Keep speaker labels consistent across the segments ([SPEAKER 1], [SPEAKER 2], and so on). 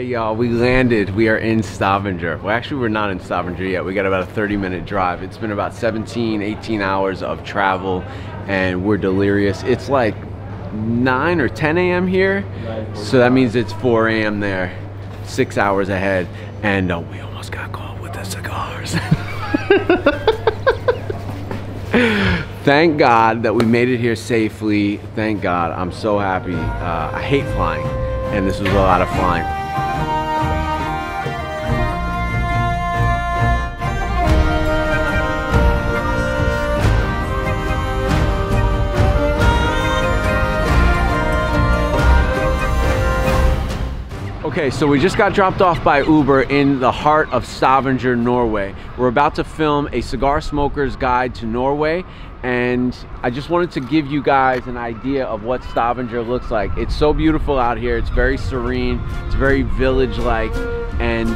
[SPEAKER 1] Okay, y'all, we landed. We are in Stavanger. Well, actually, we're not in Stavanger yet. We got about a 30-minute drive. It's been about 17, 18 hours of travel, and we're delirious. It's like 9 or 10 a.m. here, so that means it's 4 a.m. there, 6 hours ahead, and we almost got caught with the cigars. Thank God that we made it here safely. Thank God. I'm so happy. I hate flying, and this was a lot of flying. Okay, so we just got dropped off by Uber in the heart of Stavanger, Norway. We're about to film a cigar smoker's guide to Norway, and I just wanted to give you guys an idea of what Stavanger looks like. It's so beautiful out here. It's very serene. It's very village-like, and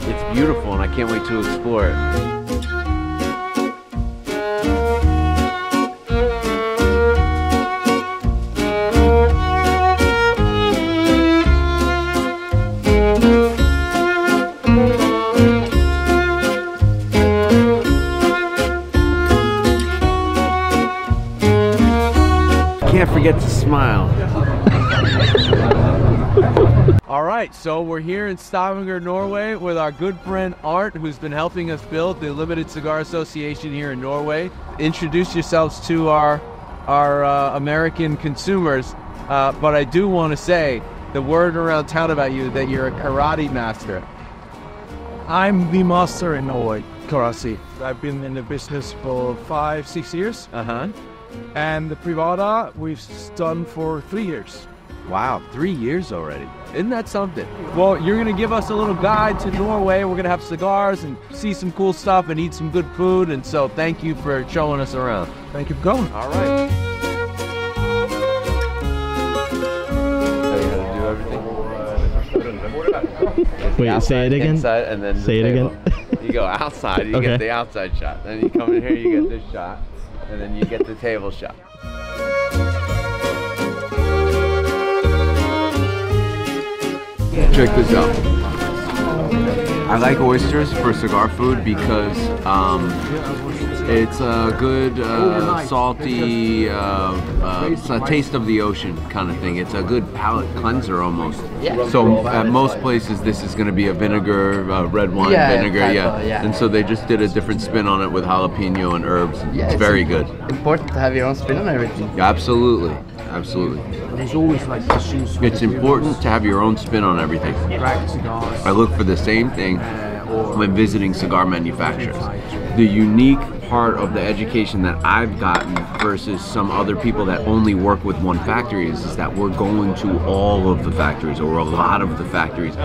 [SPEAKER 1] it's beautiful, and I can't wait to explore it. Can't forget to smile. All right, so we're here in Stavanger, Norway with our good friend Art, who's been helping us build the Limited Cigar Association here in Norway. Introduce yourselves to our American consumers, but I do want to say the word around town about you that you're a karate master.
[SPEAKER 2] I'm the master in Norway, karate. I've been in the business for 5-6 years. And the Privada we've done for 3 years.
[SPEAKER 1] Wow, 3 years already. Isn't that something? Well, you're gonna give us a little guide to Norway. We're gonna have cigars and see some cool stuff and eat some good food. And so thank you for showing us around.
[SPEAKER 2] Thank you for coming.
[SPEAKER 1] All right.
[SPEAKER 3] Wait, say it again?
[SPEAKER 1] Inside, and then
[SPEAKER 3] say it again.
[SPEAKER 1] You go outside, you get the outside shot. Then you come in here, you get this shot. And then you get the table shot. Check this out. I like oysters for cigar food because it's a good salty it's a taste of the ocean kind of thing. It's a good palate cleanser almost. So at most places this is going to be a vinegar, red wine vinegar, and so they just did a different spin on it with jalapeno and herbs. It's very good.
[SPEAKER 4] Important to have your own spin on everything.
[SPEAKER 1] Absolutely, absolutely.
[SPEAKER 2] There's always like issues.
[SPEAKER 1] It's important to have your own spin on everything. I look for the same thing when visiting cigar manufacturers. The unique part of the education that I've gotten versus some other people that only work with one factory is that we're going to all of the factories or a lot of the factories,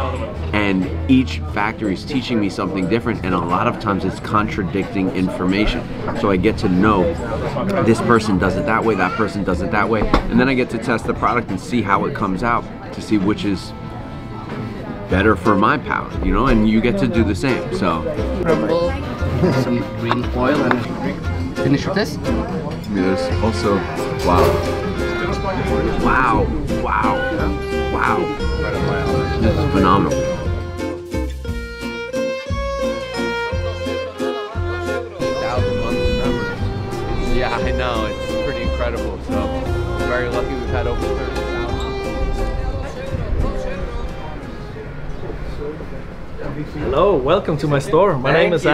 [SPEAKER 1] and each factory is teaching me something different, and a lot of times it's contradicting information. So I get to know this person does it that way, that person does it that way, and then I get to test the product and see how it comes out to see which is better for my palate, you know, and you get to do the same. So
[SPEAKER 4] some green oil and finish with this.
[SPEAKER 1] There's also wow, this is phenomenal. Yeah, I know, it's pretty incredible. So we're very lucky we've had over 30,000.
[SPEAKER 5] Hello, welcome to my store. My name is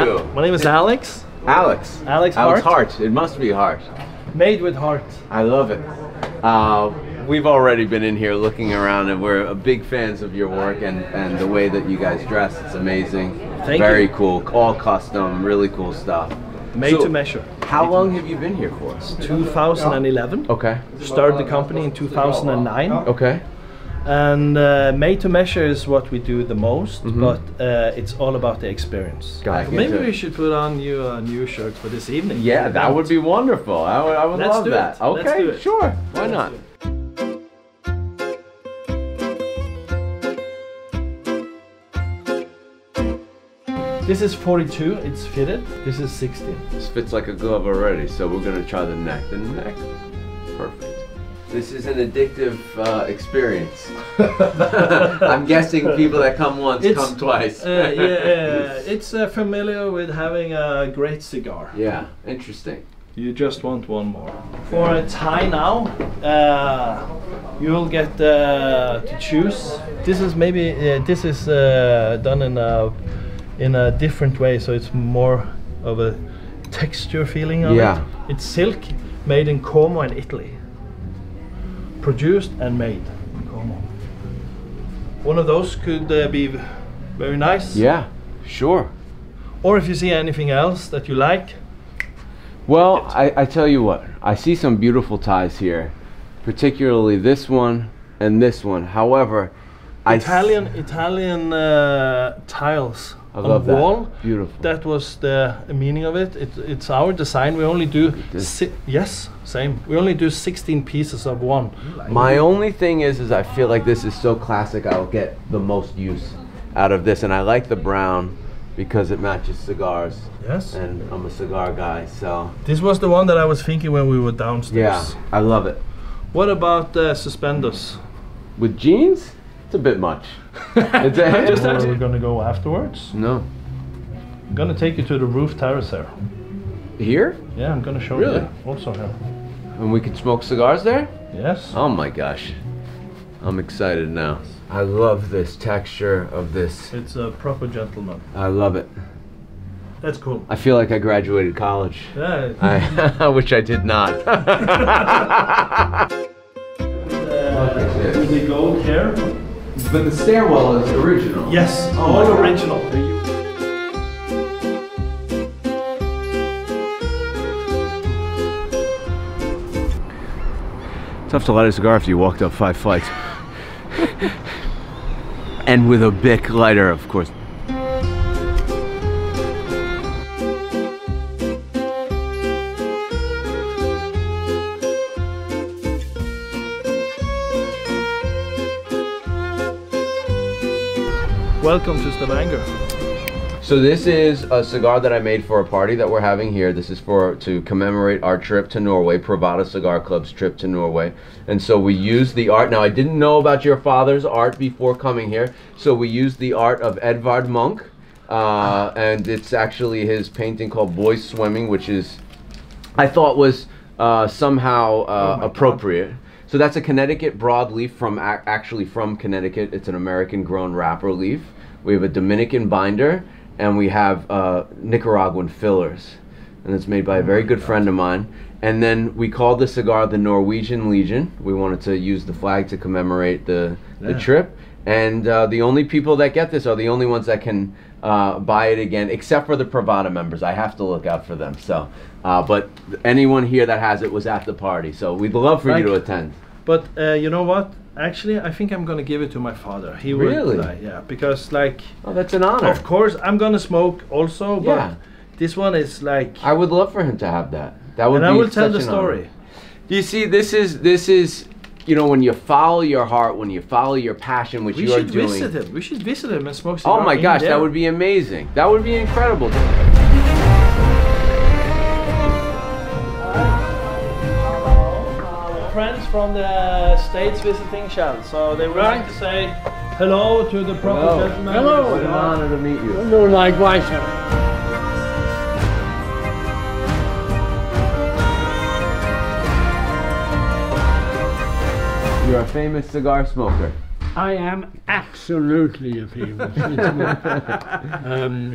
[SPEAKER 5] Alex.
[SPEAKER 1] Alex Hart. It must be Hart.
[SPEAKER 5] Made with heart.
[SPEAKER 1] I love it. We've already been in here looking around, and we're big fans of your work and the way that you guys dress. It's amazing. Very cool. All custom, really cool stuff.
[SPEAKER 5] Made to measure.
[SPEAKER 1] How long have you been here for?
[SPEAKER 5] 2011.
[SPEAKER 1] Okay.
[SPEAKER 5] Started the company in 2009.
[SPEAKER 1] Okay.
[SPEAKER 5] And made to measure is what we do the most, but it's all about the experience. Maybe we should put on you a new shirt for this evening.
[SPEAKER 1] Yeah, that would be wonderful. I would love that. Okay, sure. Why not?
[SPEAKER 5] This is 42, it's fitted. This is 16.
[SPEAKER 1] This fits like a glove already, so we're gonna try the neck. The neck, perfect. This is an addictive experience. I'm guessing people that come once come twice.
[SPEAKER 5] It's familiar with having a great cigar.
[SPEAKER 1] Yeah, interesting.
[SPEAKER 5] You just want one more. For a Thai now, you'll get to choose. This is maybe done in a different way, so it's more of a texture feeling of it. It's silk, made in Como in Italy. Produced and made in Como. One of those could be very nice.
[SPEAKER 1] Yeah, sure.
[SPEAKER 5] Or if you see anything else that you like.
[SPEAKER 1] Well, I tell you what, I see some beautiful ties here, particularly this one and this one. However,
[SPEAKER 5] Italian tiles
[SPEAKER 1] I
[SPEAKER 5] on
[SPEAKER 1] love
[SPEAKER 5] the wall.
[SPEAKER 1] That. Beautiful.
[SPEAKER 5] That was the meaning of it. It's our design. We only do yes, same. We only do 16 pieces of one.
[SPEAKER 1] My only thing is I feel like this is so classic. I'll get the most use out of this, and I like the brown because it matches cigars.
[SPEAKER 5] Yes.
[SPEAKER 1] And I'm a cigar guy, so.
[SPEAKER 5] This was the one that I was thinking when we were downstairs.
[SPEAKER 1] Yeah, I love it.
[SPEAKER 5] What about suspenders?
[SPEAKER 1] With jeans? It's a bit much.
[SPEAKER 5] We're gonna go afterwards.
[SPEAKER 1] No.
[SPEAKER 5] I'm gonna take you to the roof terrace there.
[SPEAKER 1] Here?
[SPEAKER 5] Yeah, I'm gonna show
[SPEAKER 1] Really?
[SPEAKER 5] you. Also here.
[SPEAKER 1] And we can smoke cigars there?
[SPEAKER 5] Yes.
[SPEAKER 1] Oh my gosh. I'm excited now. I love this texture of this.
[SPEAKER 5] It's a proper gentleman.
[SPEAKER 1] I love it.
[SPEAKER 5] That's cool.
[SPEAKER 1] I feel like I graduated college.
[SPEAKER 5] Yeah.
[SPEAKER 1] I which I did not.
[SPEAKER 5] The gold here.
[SPEAKER 1] But the stairwell is original.
[SPEAKER 5] Yes,
[SPEAKER 1] Oh
[SPEAKER 5] all
[SPEAKER 1] my God.
[SPEAKER 5] original.
[SPEAKER 1] Tough to light a cigar after you walked up 5 flights. And with a Bic lighter, of course.
[SPEAKER 5] Welcome to Stavanger.
[SPEAKER 1] So this is a cigar that I made for a party that we're having here. This is to commemorate our trip to Norway, Privada Cigar Club's trip to Norway. And so we used the art. Now I didn't know about your father's art before coming here, so we used the art of Edvard Munch, and it's actually his painting called Boys Swimming, which is, I thought was somehow appropriate. So that's a Connecticut broadleaf from actually from Connecticut. It's an American grown wrapper leaf. We have a Dominican binder, and we have Nicaraguan fillers, and it's made by a very good friend of mine. And then we called the cigar the Norwegian Legion. We wanted to use the flag to commemorate the trip, and the only people that get this are the only ones that can buy it again, except for the Privada members. I have to look out for them. So, but anyone here that has it was at the party, so we'd love for you to attend.
[SPEAKER 5] But you know what? Actually, I think I'm gonna give it to my father. He
[SPEAKER 1] Really?
[SPEAKER 5] would, yeah, because like.
[SPEAKER 1] Oh, that's an honor.
[SPEAKER 5] Of course, I'm gonna smoke also, but
[SPEAKER 1] Yeah.
[SPEAKER 5] this one is like.
[SPEAKER 1] I would love for him to have that. That would
[SPEAKER 5] and
[SPEAKER 1] be
[SPEAKER 5] I will tell
[SPEAKER 1] such
[SPEAKER 5] the
[SPEAKER 1] an honor.
[SPEAKER 5] story.
[SPEAKER 1] You see, this is, you know, when you follow your heart, when you follow your passion, which
[SPEAKER 5] We
[SPEAKER 1] you are
[SPEAKER 5] should
[SPEAKER 1] doing.
[SPEAKER 5] visit him. We should visit him and smoke cigar.
[SPEAKER 1] Oh my
[SPEAKER 5] in
[SPEAKER 1] gosh,
[SPEAKER 5] there.
[SPEAKER 1] that would be amazing. That would be incredible.
[SPEAKER 5] Friends from the States visiting Shell, so they would like to say hello to the proper gentleman.
[SPEAKER 6] Hello.
[SPEAKER 1] What an honor to meet you.
[SPEAKER 6] No, likewise.
[SPEAKER 1] You're a famous cigar smoker.
[SPEAKER 6] I am absolutely a famous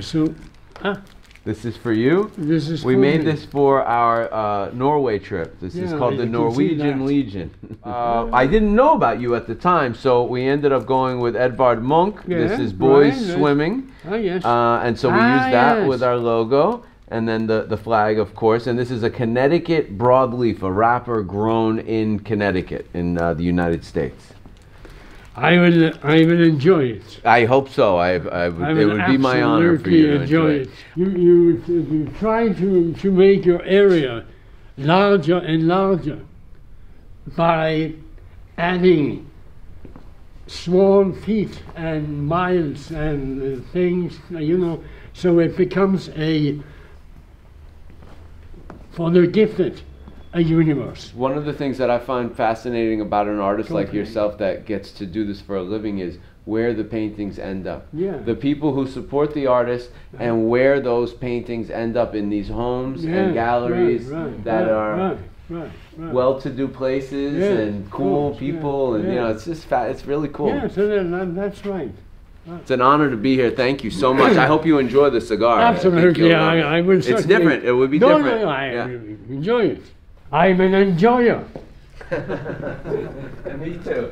[SPEAKER 6] smoker.
[SPEAKER 1] This is for you.
[SPEAKER 6] This is
[SPEAKER 1] We
[SPEAKER 6] for
[SPEAKER 1] made
[SPEAKER 6] me.
[SPEAKER 1] this for our Norway trip. This is
[SPEAKER 6] Yeah,
[SPEAKER 1] called
[SPEAKER 6] you
[SPEAKER 1] the
[SPEAKER 6] can see
[SPEAKER 1] Norwegian
[SPEAKER 6] that.
[SPEAKER 1] Legion. I didn't know about you at the time, so we ended up going with Edvard Munch. This
[SPEAKER 6] Yeah,
[SPEAKER 1] is Boys
[SPEAKER 6] right, right.
[SPEAKER 1] Swimming.
[SPEAKER 6] Oh, yes.
[SPEAKER 1] And so we used that
[SPEAKER 6] yes.
[SPEAKER 1] with our logo, and then the flag, of course. And this is a Connecticut broadleaf, a wrapper grown in Connecticut in the United States.
[SPEAKER 6] I will enjoy it.
[SPEAKER 1] I hope so. It would be my honor for you to enjoy it.
[SPEAKER 6] You try to make your area larger and larger by adding small feet and miles and things, you know, so it becomes for the gifted, a universe.
[SPEAKER 1] One of the things that I find fascinating about an artist like yourself that gets to do this for a living is where the paintings end up.
[SPEAKER 6] Yeah.
[SPEAKER 1] The people who support the artist and where those paintings end up in these homes and galleries that are well-to-do places and cool people, and you know, it's just it's really cool.
[SPEAKER 6] Yeah, so that's right.
[SPEAKER 1] It's an honor to be here. Thank you so much. I hope you enjoy the cigar.
[SPEAKER 6] Absolutely, I will.
[SPEAKER 1] It's different. It would be different.
[SPEAKER 6] No, I enjoy it. I'm an enjoyer.
[SPEAKER 1] And me too.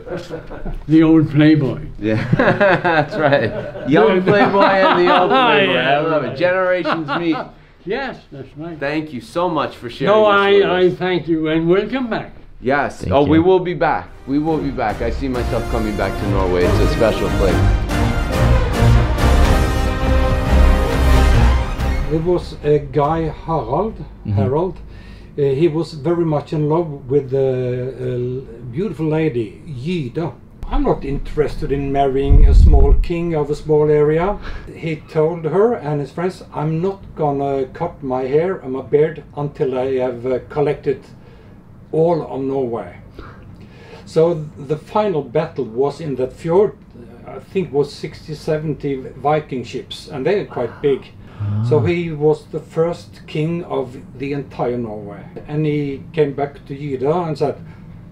[SPEAKER 6] The old playboy.
[SPEAKER 1] Yeah, that's right. Young playboy and the old playboy. I love it. Generations meet.
[SPEAKER 6] Yes, that's right.
[SPEAKER 1] Thank you so much for sharing.
[SPEAKER 6] No,
[SPEAKER 1] this with
[SPEAKER 6] I
[SPEAKER 1] us.
[SPEAKER 6] thank you, and welcome back.
[SPEAKER 1] Yes.
[SPEAKER 3] Thank
[SPEAKER 1] Oh,
[SPEAKER 3] you.
[SPEAKER 1] we will be back. We will be back. I see myself coming back to Norway. It's a special place.
[SPEAKER 7] There was a guy, Harold. He was very much in love with a beautiful lady, Gyda. I'm not interested in marrying a small king of a small area. He told her and his friends, I'm not gonna cut my hair and my beard until I have collected all of Norway. So the final battle was in that fjord. I think it was 60, 70 Viking ships, and they are quite big. So he was the first king of the entire Norway. And he came back to Gyda and said,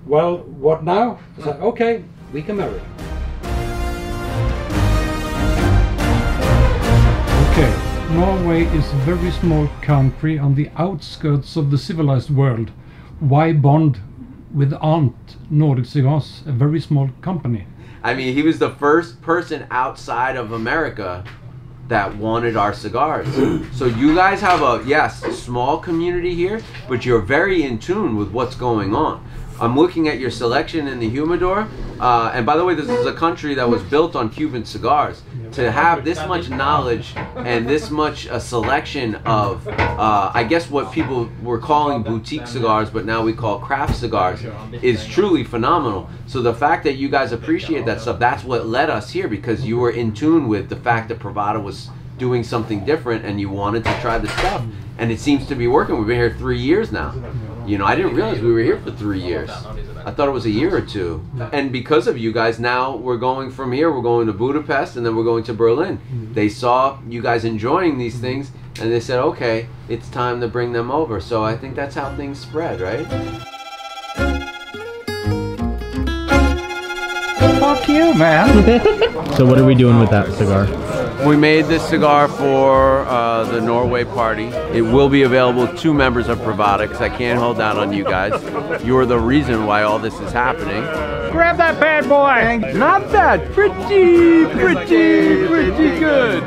[SPEAKER 7] well, what now? I said, okay, we can marry. Okay, Norway is a very small country on the outskirts of the civilized world. Why bond with Aunt Nordic Cigars, a very small company?
[SPEAKER 1] I mean, he was the first person outside of America that wanted our cigars. So you guys have a, yes, small community here, but you're very in tune with what's going on. I'm looking at your selection in the humidor, and by the way, this is a country that was built on Cuban cigars. To have this much knowledge and this much selection of, I guess what people were calling boutique cigars, but now we call craft cigars, is truly phenomenal. So the fact that you guys appreciate that stuff, that's what led us here, because you were in tune with the fact that Privada was doing something different and you wanted to try the stuff, and it seems to be working. We've been here 3 years now. You know, I didn't realize we were here for 3 years. I thought it was a year or two. And because of you guys, now we're going from here, we're going to Budapest, and then we're going to Berlin. They saw you guys enjoying these things, and they said, okay, it's time to bring them over. So I think that's how things spread, right?
[SPEAKER 7] Fuck you, man.
[SPEAKER 3] So what are we doing with that cigar?
[SPEAKER 1] We made this cigar for the Norway party. It will be available to members of Privada, because I can't hold out on you guys. You're the reason why all this is happening.
[SPEAKER 7] Grab that bad boy.
[SPEAKER 1] Not bad. Pretty good.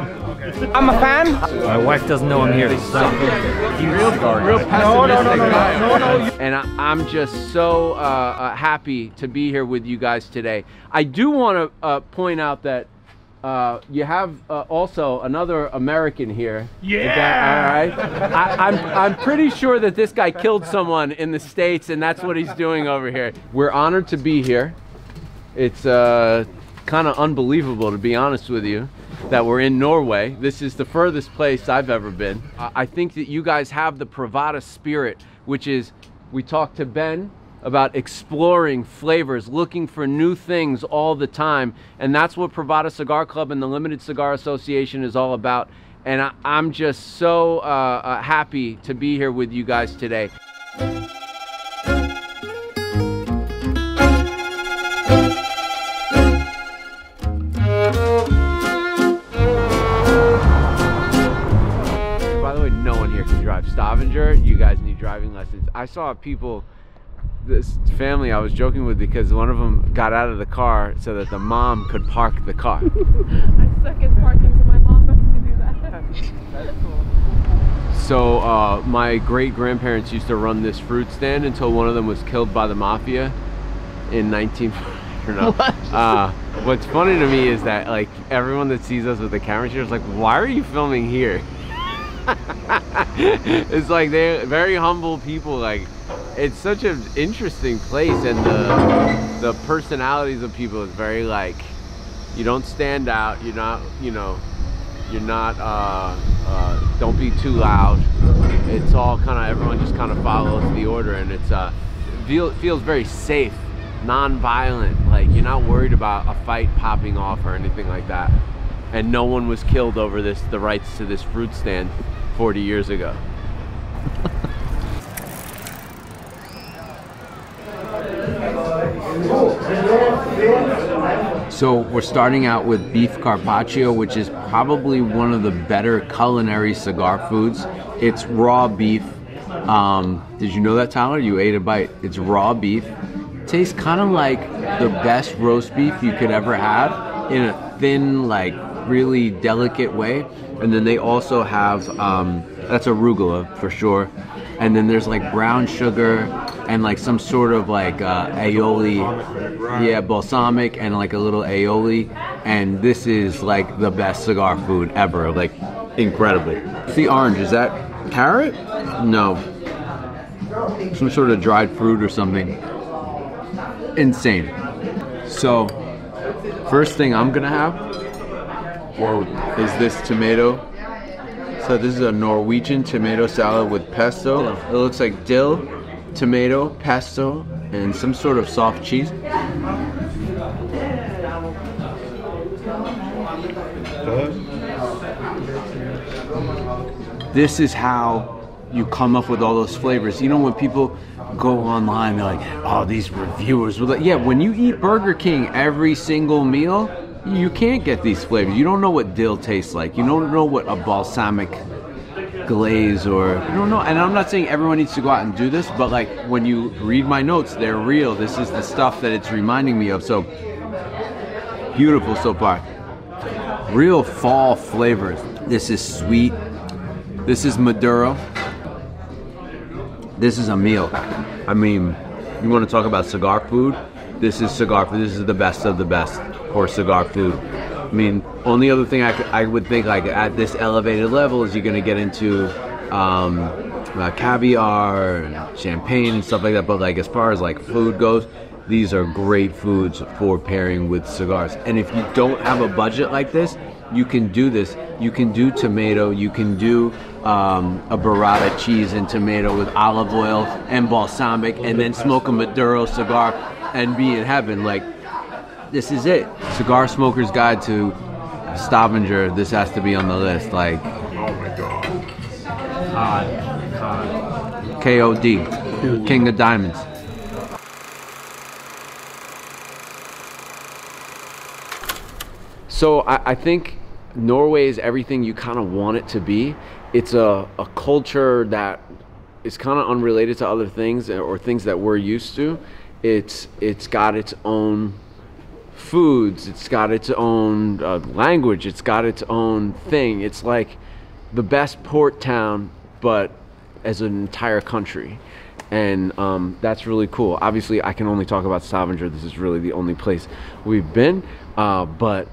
[SPEAKER 7] I'm a fan.
[SPEAKER 8] My wife doesn't know I'm here.
[SPEAKER 1] Real pessimistic guy. And I'm just so happy to be here with you guys today. I do want to point out that you have also another American here.
[SPEAKER 7] Yeah.
[SPEAKER 1] All right. I'm pretty sure that this guy killed someone in the States, and that's what he's doing over here. We're honored to be here. It's kind of unbelievable, to be honest with you, that we're in Norway. This is the furthest place I've ever been. I think that you guys have the Privada spirit, which is, we talked to Ben about exploring flavors, looking for new things all the time, and that's what Privada Cigar Club and the Limited Cigar Association is all about. And I'm just so happy to be here with you guys today. By the way, no one here can drive. Stavanger, you guys need driving lessons. I saw people, this family I was joking with, because one of them got out of the car so that the mom could park the car.
[SPEAKER 9] I suck at parking, so my mom has to do that. That's cool.
[SPEAKER 1] So my great-grandparents used to run this fruit stand until one of them was killed by the mafia in 1940. What's funny to me is that, like, everyone that sees us with the camera here is like, why are you filming here? It's like they're very humble people. Like, it's such an interesting place, and the personalities of people is very, like, you don't stand out, you're not, you know, You're not, don't be too loud. It's all kind of, everyone just kind of follows the order, and it's feels very safe, non-violent. Like, you're not worried about a fight popping off or anything like that. And no one was killed over the rights to this fruit stand 40 years ago. So we're starting out with beef carpaccio, which is probably one of the better culinary cigar foods. It's raw beef. Did you know that, Tyler? You ate a bite. It's raw beef. Tastes kind of like the best roast beef you could ever have, in a thin, like really delicate way. And then they also have, that's arugula for sure. And then there's like brown sugar and like some sort of like aioli, yeah, balsamic, and like a little aioli. And this is like the best cigar food ever, like incredibly. The orange, is that carrot? No, some sort of dried fruit or something. Insane. So first thing I'm gonna have is this tomato. So this is a Norwegian tomato salad with pesto. It looks like dill, tomato, pesto, and some sort of soft cheese. This is how you come up with all those flavors. You know, when people go online, they're like, oh, these reviewers. Yeah, when you eat Burger King every single meal, you can't get these flavors. You don't know what dill tastes like. You don't know what a balsamic glaze, or you don't know. And I'm not saying everyone needs to go out and do this, but like when you read my notes, they're real. This is the stuff that it's reminding me of. So beautiful so far. Real fall flavors. This is sweet. This is Maduro. This is a meal. I mean, you want to talk about cigar food? This is cigar food. This is the best of the best for cigar food. I mean, only other thing I would think, like at this elevated level, is you're going to get into caviar and champagne and stuff like that. But like as far as like food goes, these are great foods for pairing with cigars. And if you don't have a budget like this, you can do this. You can do tomato. You can do a burrata cheese and tomato with olive oil and balsamic, and then smoke a Maduro cigar and be in heaven. Like, this is it. Cigar Smoker's Guide to Stavanger. This has to be on the list. Like, oh my god. KOD. King of Diamonds. So I think Norway is everything you kind of want it to be. It's a culture that is kind of unrelated to other things or things that we're used to. It's got its own foods, it's got its own language, it's got its own thing. It's like the best port town, but as an entire country. And that's really cool. Obviously, I can only talk about Stavanger. This is really the only place we've been, but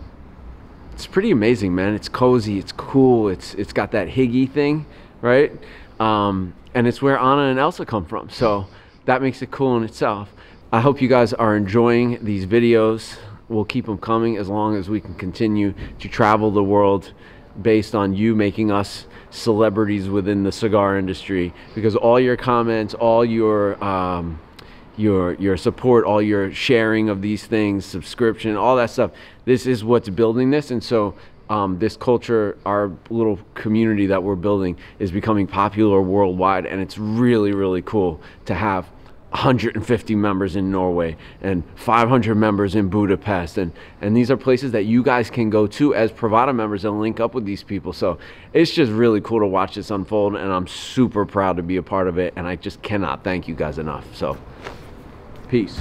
[SPEAKER 1] it's pretty amazing, man. It's cozy, it's cool, it's got that higgy thing, right? And it's where Anna and Elsa come from, so that makes it cool in itself. I hope you guys are enjoying these videos. We'll keep them coming as long as we can continue to travel the world based on you making us celebrities within the cigar industry, because all your comments, all your support, all your sharing of these things, subscription, all that stuff, this is what's building this. And so this culture, our little community that we're building, is becoming popular worldwide, and it's really, really cool to have 150 members in Norway and 500 members in Budapest, and these are places that you guys can go to as Privada members and link up with these people. So it's just really cool to watch this unfold, and I'm super proud to be a part of it, and I just cannot thank you guys enough. So peace.